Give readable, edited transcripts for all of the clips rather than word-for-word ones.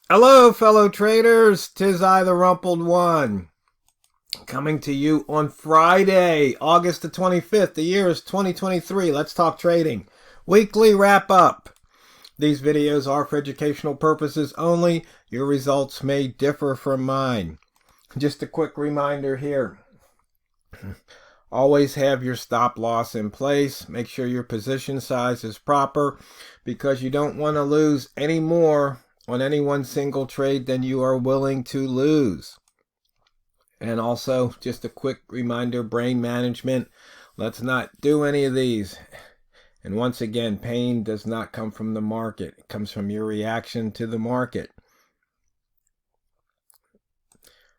Hello, fellow traders. 'Tis I, the Rumpled One, coming to you on Friday, August the 25th. The year is 2023. Let's talk trading. Weekly wrap up. These videos are for educational purposes only. Your results may differ from mine. Just a quick reminder here. Always have your stop loss in place. Make sure your position size is proper because you don't want to lose any more on any one single trade than you are willing to lose. And also, just a quick reminder, brain management. Let's not do any of these. And once again, pain does not come from the market. It comes from your reaction to the market.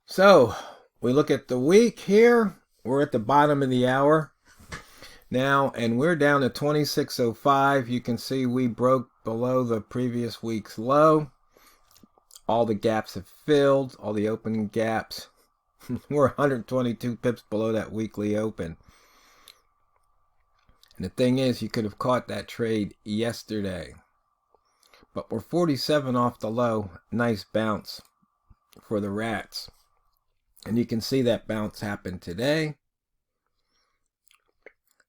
So, we look at the week here. We're at the bottom of the hour now, and we're down to 26.05. You can see we broke below the previous week's low. All the gaps have filled, all the opening gaps. We're 122 pips below that weekly open. And the thing is, you could have caught that trade yesterday. But we're 47 off the low. Nice bounce for the rats. And you can see that bounce happened today.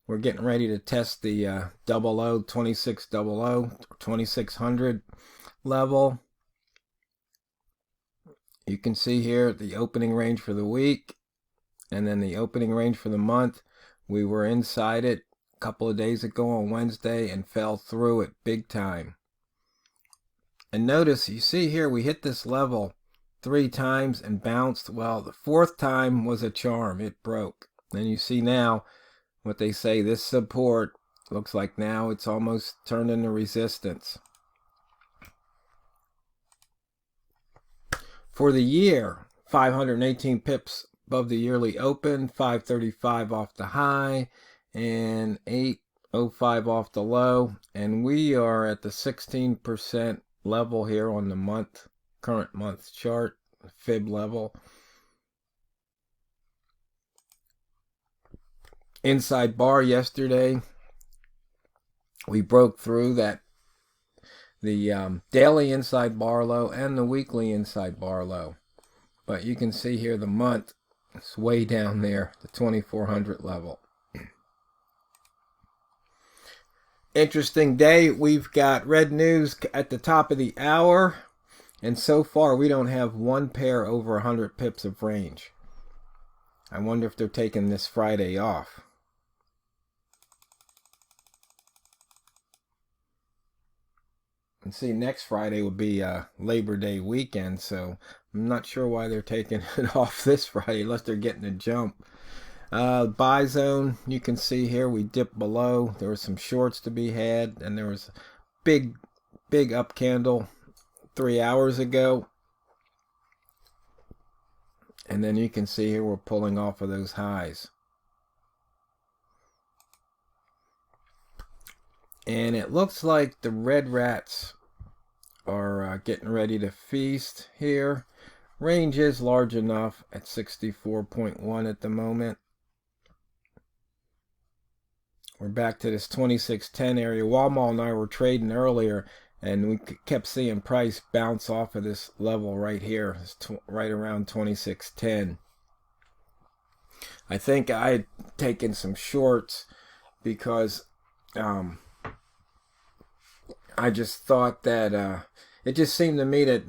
We're getting ready to test the 2600 level. You can see here the opening range for the week and then the opening range for the month. We were inside it a couple of days ago on Wednesday and fell through it big time. And notice, you see here, we hit this level 3 times and bounced. Well, the 4th time was a charm. It broke. And you see now what they say, this support looks like now it's almost turned into resistance. For the year, 518 pips above the yearly open, 535 off the high, and 805 off the low. And we are at the 16% level here on the current month chart, fib level. Inside bar yesterday, we broke through that the daily inside bar low and the weekly inside bar low. But you can see here the month is way down there, the 2400 level. Interesting day. We've got red news at the top of the hour. And so far, we don't have one pair over 100 pips of range. I wonder if they're taking this Friday off. And see, next Friday will be Labor Day weekend, so I'm not sure why they're taking it off this Friday unless they're getting a jump. Buy zone, you can see here we dipped below. There were some shorts to be had, and there was a big up candle 3 hours ago. And then you can see here we're pulling off of those highs. And it looks like the red rats are getting ready to feast here. Range is large enough at 64.1 at the moment. We're back to this 2610 area. Walmart and I were trading earlier, and we kept seeing price bounce off of this level right here. It's right around 2610. I think I had taken some shorts because I just thought that it just seemed to me that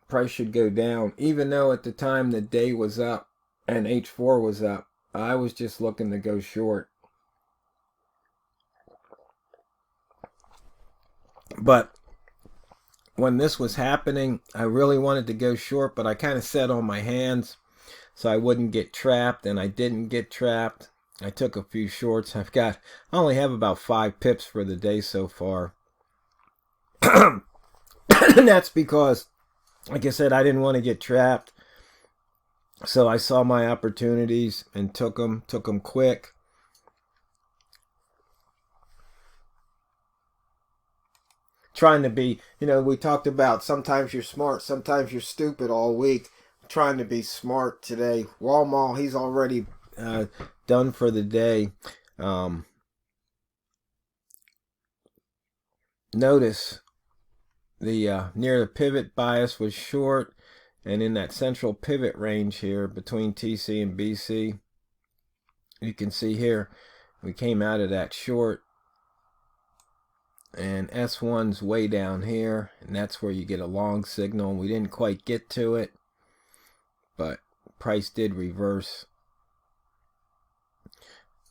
price should go down, even though at the time the day was up and H4 was up. I was just looking to go short. But when this was happening, I really wanted to go short, but I kind of sat on my hands so I wouldn't get trapped, and I didn't get trapped. I took a few shorts. I only have about 5 pips for the day so far. And that's because, like I said, I didn't want to get trapped. So I saw my opportunities and took them quick. Trying to be, we talked about sometimes you're smart, sometimes you're stupid all week. Trying to be smart today. Walmart, he's already done for the day. Notice near the pivot bias was short, and in that central pivot range here between TC and BC, you can see here we came out of that short, and S1's way down here, and that's where you get a long signal. We didn't quite get to it, but price did reverse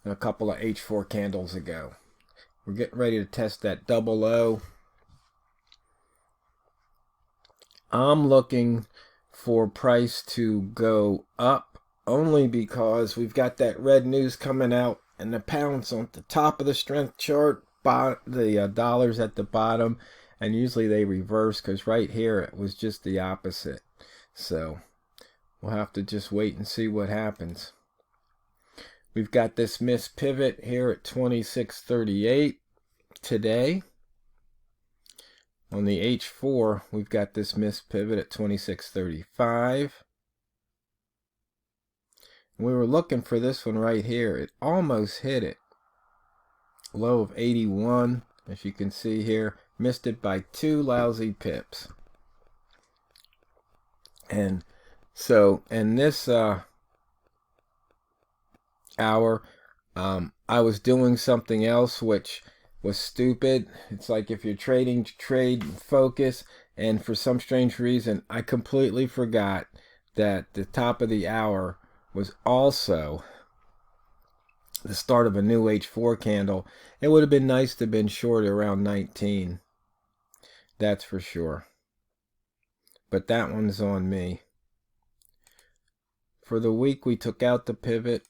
a couple of H4 candles ago. We're getting ready to test that double O. I'm looking for price to go up only because we've got that red news coming out, and the pound's on the top of the strength chart, the dollars at the bottom, and usually they reverse because right here it was just the opposite. So we'll have to just wait and see what happens. We've got this missed pivot here at 26.38 today. On the H4, we've got this missed pivot at 26.35. We were looking for this one right here. It almost hit it. Low of 81, as you can see here. Missed it by 2 lousy pips. And so, in this hour, I was doing something else which was stupid. It's like if you're trading, trade focus, and for some strange reason I completely forgot that the top of the hour was also the start of a new H4 candle. It would have been nice to have been short around 19, that's for sure, but that one's on me. For the week we took out the pivot,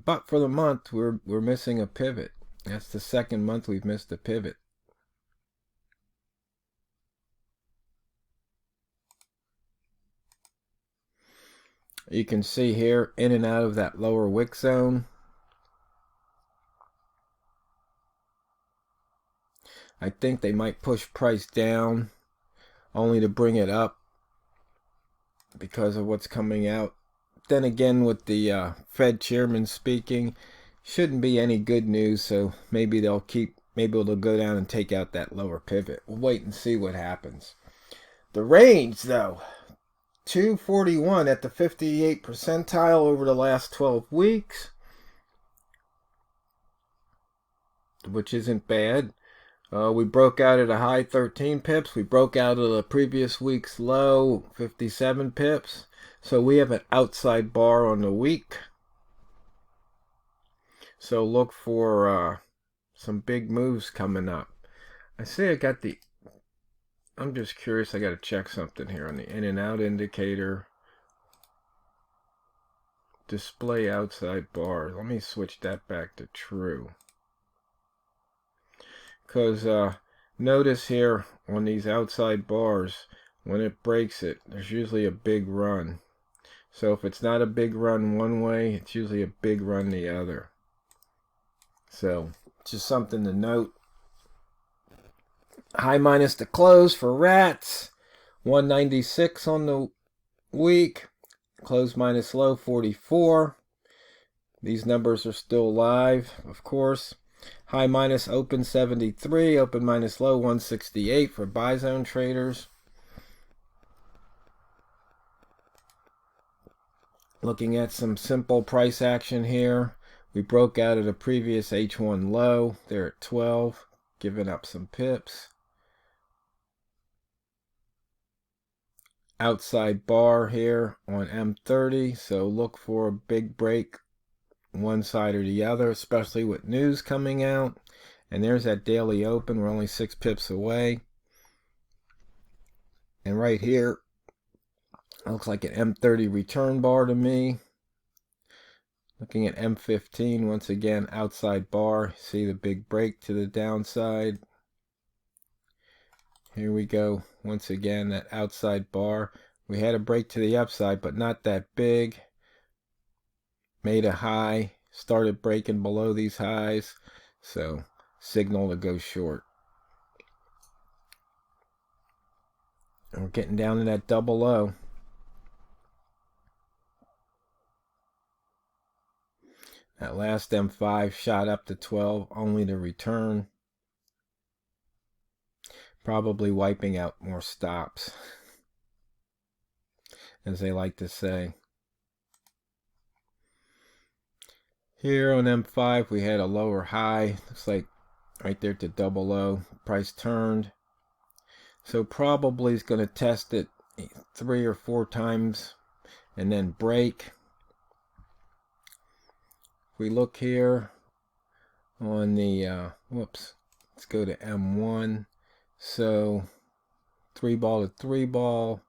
but for the month we're missing a pivot. That's the second month we've missed a pivot. You can see here in and out of that lower wick zone. I think they might push price down only to bring it up because of what's coming out. Then again, with the Fed chairman speaking, shouldn't be any good news, so maybe they'll go down and take out that lower pivot. We'll wait and see what happens. The range, though, 241 at the 58th percentile over the last 12 weeks, which isn't bad. We broke out at a high 13 pips. We broke out at the previous week's low 57 pips. So we have an outside bar on the week. So look for some big moves coming up. I see I got the... I'm just curious. I got to check something here on the in and out indicator. Display outside bar. Let me switch that back to true. Because notice here on these outside bars, when it breaks it, there's usually a big run. So if it's not a big run one way, it's usually a big run the other. So just something to note. High minus the close for rats, 196 on the week. Close minus low, 44. These numbers are still live, of course. High minus open 73, open minus low 168 for buy zone traders. Looking at some simple price action here. We broke out at a previous H1 low. They're at 12, giving up some pips. Outside bar here on M30, so look for a big break one side or the other, especially with news coming out. And there's that daily open. We're only 6 pips away. And right here, looks like an M30 return bar to me. Looking at M15, once again, outside bar. See the big break to the downside. Here we go. Once again, that outside bar. We had a break to the upside, but not that big. Made a high. Started breaking below these highs. So, signal to go short. And we're getting down to that double O. That last M5 shot up to 12, only to return. Probably wiping out more stops, as they like to say. Here on M5 we had a lower high. Looks like right there to double O. Price turned. So probably is going to test it 3 or 4 times and then break. If we look here on the, let's go to M1. So 3 ball to 3 ball.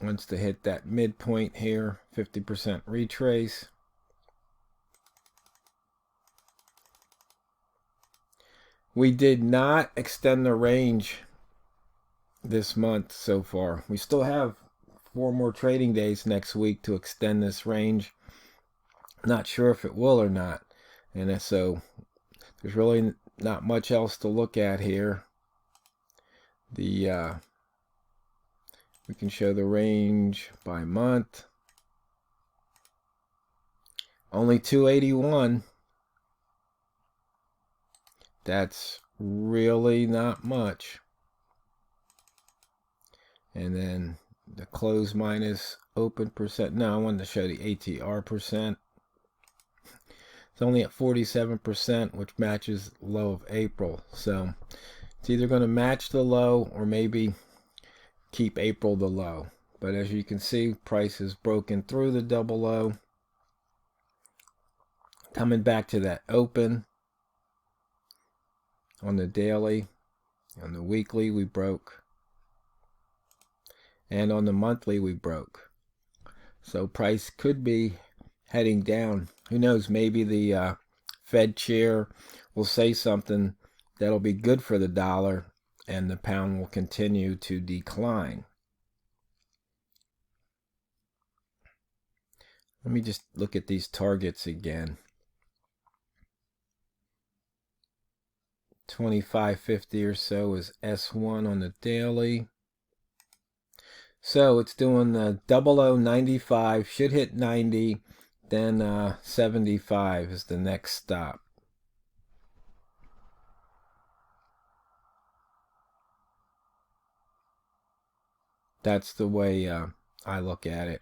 Wants to hit that midpoint here, 50% retrace. We did not extend the range this month so far. We still have 4 more trading days next week to extend this range. Not sure if it will or not. And so there's really not much else to look at here. We can show the range by month. Only 281. That's really not much. And then the close minus open percent. No, I wanted to show the ATR percent. It's only at 47%, which matches the low of April. So it's either going to match the low or maybe keep April the low. But as you can see, price has broken through the double low. Coming back to that open on the daily. On the weekly we broke. And on the monthly we broke. So price could be heading down. Who knows, maybe the Fed chair will say something that'll be good for the dollar and the pound will continue to decline. Let me just look at these targets again. 25.50 or so is S1 on the daily. So it's doing the 0095, should hit 90, then 75 is the next stop. That's the way I look at it.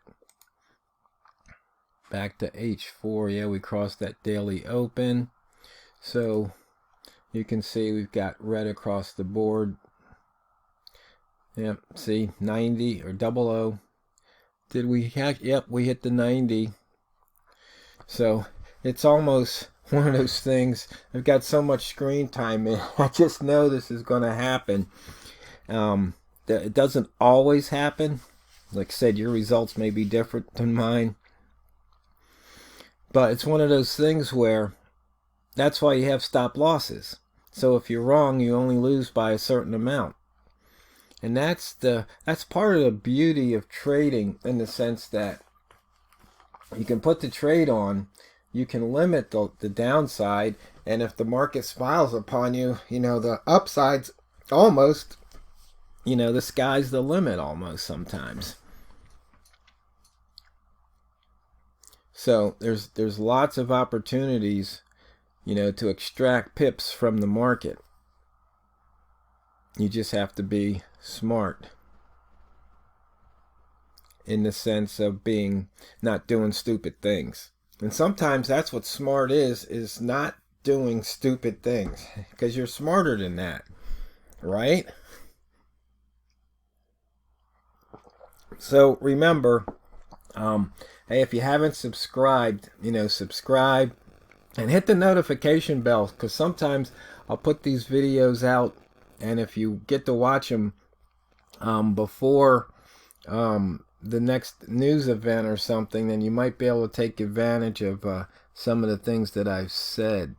Back to H4, yeah, we crossed that daily open. So you can see we've got red across the board. Yep, see, 90 or 00. Did we have, yep, we hit the 90. So it's almost one of those things. I've got so much screen time in. I just know this is going to happen. It doesn't always happen. Like I said, your results may be different than mine. But it's one of those things where that's why you have stop losses. So if you're wrong, you only lose by a certain amount. And that's part of the beauty of trading, in the sense that you can put the trade on, you can limit the downside, and if the market smiles upon you, you know, the upside's almost, you know, the sky's the limit almost sometimes. So there's lots of opportunities, you know, to extract pips from the market. You just have to be smart, in the sense of being, not doing stupid things. And sometimes that's what smart is not doing stupid things, because you're smarter than that, right? So remember, hey, if you haven't subscribed, you know, subscribe and hit the notification bell, because sometimes I'll put these videos out, and if you get to watch them before the next news event or something, then you might be able to take advantage of some of the things that I've said.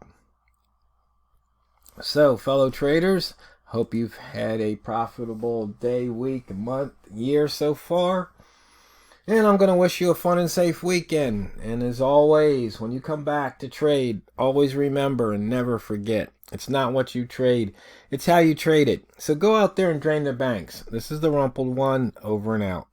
So, fellow traders, hope you've had a profitable day, week, month, year so far. And I'm going to wish you a fun and safe weekend. And as always, when you come back to trade, always remember and never forget, it's not what you trade, it's how you trade it. So go out there and drain the banks. This is TheRumpledOne, over and out.